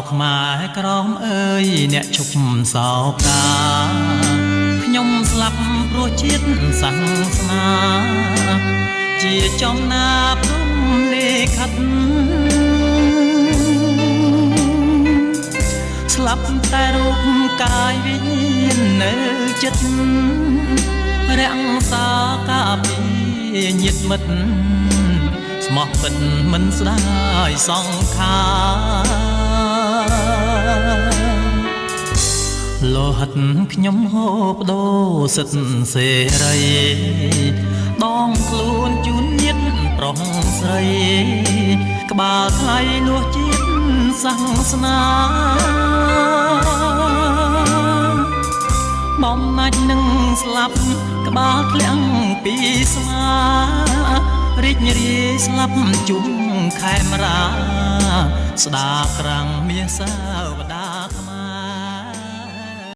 ខ្មែរក្រមអើយអ្នកឈប់សោកាខ្ញុំស្លាប់ព្រោះជាតិសាសនាជាចំណាព្រំលេខិតស្លាប់តែរូបកាយវិញ្ញាណនៅចិត្តរក្សាការពារញាតិមិត្តស្មោះពិតមិនស្ដាយសង្ខារលោហិតខ្ញុំហូបដូរសិទ្ធសេរីដងខ្លួនជូនញាតិប្រុសស្រីក្បាលថ្លៃលួសជាតិសាសនាបំណាច់នឹងស្លាប់ក្បាលធ្លាក់ពីស្មារីករាយស្លាប់ជុំខេមរាស្ដាក្រាំងមាសសាវតា